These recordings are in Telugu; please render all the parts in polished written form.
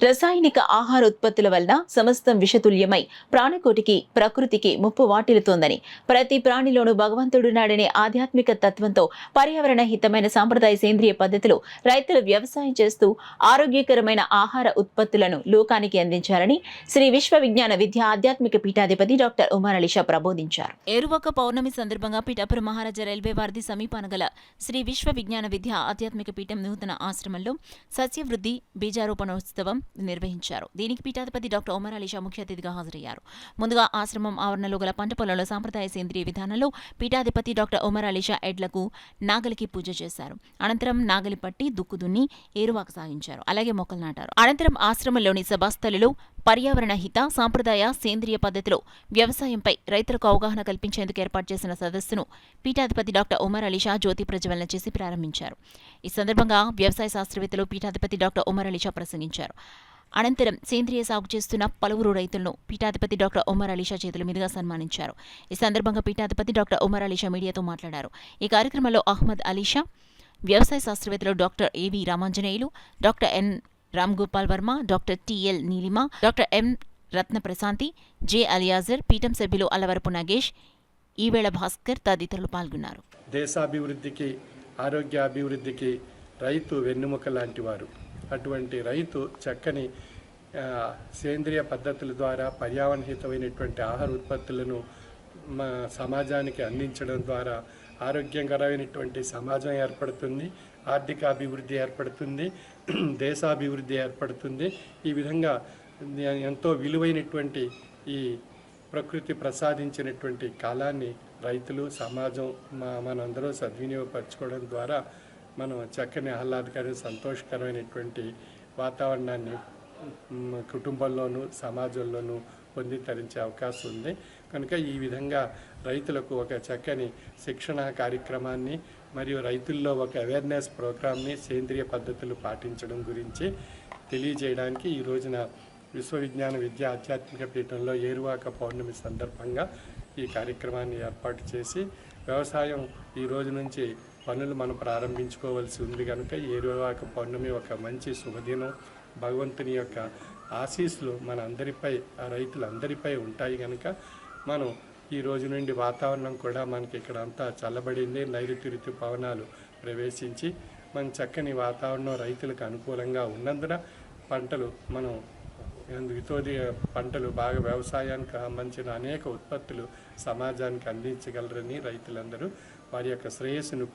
రసాయనిక ఆహార ఉత్పత్తుల వలన సమస్తం విషతుల్యమై ప్రాణకోటికి ప్రకృతికి ముప్పు వాటిల్లుతోందని, ప్రతి ప్రాణిలోనూ భగవంతుడున్నాడనే ఆధ్యాత్మిక తత్వంతో పర్యావరణ హితమైన సాంప్రదాయ సేంద్రియ పద్ధతిలో రైతులు వ్యవసాయం చేస్తూ ఆరోగ్యకరమైన ఆహార ఉత్పత్తులను లోకానికి అందించాలని శ్రీ విశ్వ విజ్ఞాన విద్య ఆధ్యాత్మిక పీఠాధిపతి డాక్టర్ ఉమర్ అలీ షా ప్రబోధించారు. ఏరువాక పౌర్ణమి సందర్భంగా పిఠాపురం మహారాజా రైల్వే వారిది సమీపాన గల శ్రీ విశ్వ విజ్ఞాన విద్య ఆధ్యాత్మిక పీఠం నూతన ఆశ్రమంలో సస్యవృద్ధి బీజారోపణోత్సవం నిర్వహించారు. దీనికి పీఠాధిపతి డాక్టర్ ఉమర్ అలీ షా ముఖ్య అతిథిగా హాజరయ్యారు. ముందుగా ఆశ్రమం ఆవరణలో గల పంట పొలంలో సాంప్రదాయ సేంద్రియ విధానంలో పీఠాధిపతి డాక్టర్ ఉమర్ అలీ షా ఎడ్లకు నాగలికి పూజ చేశారు. అనంతరం నాగలి పట్టి దుక్కు దున్ని ఏరువాక సాగించారు. అలాగే మొక్కలు నాటారు. అనంతరం ఆశ్రమంలోని సభాస్థలిలో పర్యావరణ హిత సాంప్రదాయ సేంద్రియ పద్ధతిలో వ్యవసాయంపై రైతులకు అవగాహన కల్పించేందుకు ఏర్పాటు చేసిన సదస్సును పీఠాధిపతి డాక్టర్ ఉమర్ అలీ షా జ్యోతి ప్రజ్వలన చేసి ప్రారంభించారు. ఈ సందర్భంగా వ్యవసాయ శాస్త్రవేత్తలు పీఠాధిపతి డాక్టర్ ఉమర్ అలీ షా ప్రసంగించారు. అనంతరం సేంద్రియ సాగు చేస్తున్న పలువురు రైతులను పీఠాధిపతి డాక్టర్ ఉమర్ అలీ షా చేతుల మీదుగా సన్మానించారు. ఈ సందర్భంగా పీఠాధిపతి డాక్టర్ ఉమర్ అలీ షా మీడియాతో మాట్లాడారు. ఈ కార్యక్రమంలో అహ్మద్ అలీ షా, వ్యవసాయ శాస్త్రవేత్తలు doctor A V Ramanjaneyulu, doctor N Ram Gopal Varma, doctor T L Neelima, doctor M Ratna Prashanthi, J Eleazar, పీఠం సభ్యులు అల్లవరపు నాగేష్, ఈవేళ భాస్కర్ తదితరులు పాల్గొన్నారు. దేశాభివృద్ధికి, ఆరోగ్యాభివృద్ధికి రైతు వెన్నెముక లాంటి వారు. అటువంటి రైతు చక్కని సేంద్రియ పద్ధతుల ద్వారా పర్యావరణహితమైనటువంటి ఆహార ఉత్పత్తులను సమాజానికి అందించడం ద్వారా ఆరోగ్యకరమైనటువంటి సమాజం ఏర్పడుతుంది, ఆర్థిక అభివృద్ధి ఏర్పడుతుంది, దేశాభివృద్ధి ఏర్పడుతుంది. ఈ విధంగా ఎంతో విలువైనటువంటి ఈ ప్రకృతి ప్రసాదించినటువంటి కాలాన్ని రైతులు, సమాజం మనందరూ సద్వినియోగపరచుకోవడం ద్వారా మనం చక్కని ఆహ్లాదకరమైన సంతోషకరమైనటువంటి వాతావరణాన్ని కుటుంబంలోనూ సమాజంలోనూ పొంది తరించే అవకాశం ఉంది. కనుక ఈ విధంగా రైతులకు ఒక చక్కని శిక్షణ కార్యక్రమాన్ని మరియు రైతుల్లో ఒక అవేర్నెస్ ప్రోగ్రామ్ని సేంద్రియ పద్ధతులు పాటించడం గురించి తెలియజేయడానికి ఈ రోజున విశ్వవిజ్ఞాన విద్య ఆధ్యాత్మిక పీఠంలో ఏరువాక పౌర్ణమి సందర్భంగా ఈ కార్యక్రమాన్ని ఏర్పాటు చేసి వ్యవసాయం ఈ రోజు నుంచి పనులు మనం ప్రారంభించుకోవాల్సి ఉంది. కనుక ఏరువాక పౌర్ణమి ఒక మంచి శుభదినం. భగవంతుని యొక్క ఆశీస్సులు మన అందరిపై, ఆ రైతులందరిపై ఉంటాయి. కనుక మనం ఈ రోజు నుండి వాతావరణం కూడా మనకి ఇక్కడ అంతా చల్లబడింది. నైరుతి ఋతుపవనాలు ప్రవేశించి మన చక్కని వాతావరణం రైతులకు అనుకూలంగా ఉన్నందున పంటలు మనం పంటలు బాగా వ్యవసాయానికి సంబంధించిన అనేక ఉత్పత్తులు సమాజానికి అందించగలరని రైతులందరూ వారి యొక్క శ్రేయస్సును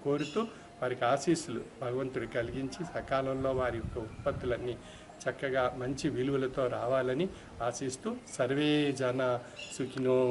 కోరుతూ వారికి ఆశీస్సులు భగవంతుడు కలిగించి సకాలంలో వారి యొక్క ఉత్పత్తులన్నీ చక్కగా మంచి విలువలతో రావాలని ఆశిస్తూ సర్వే జన సుఖినో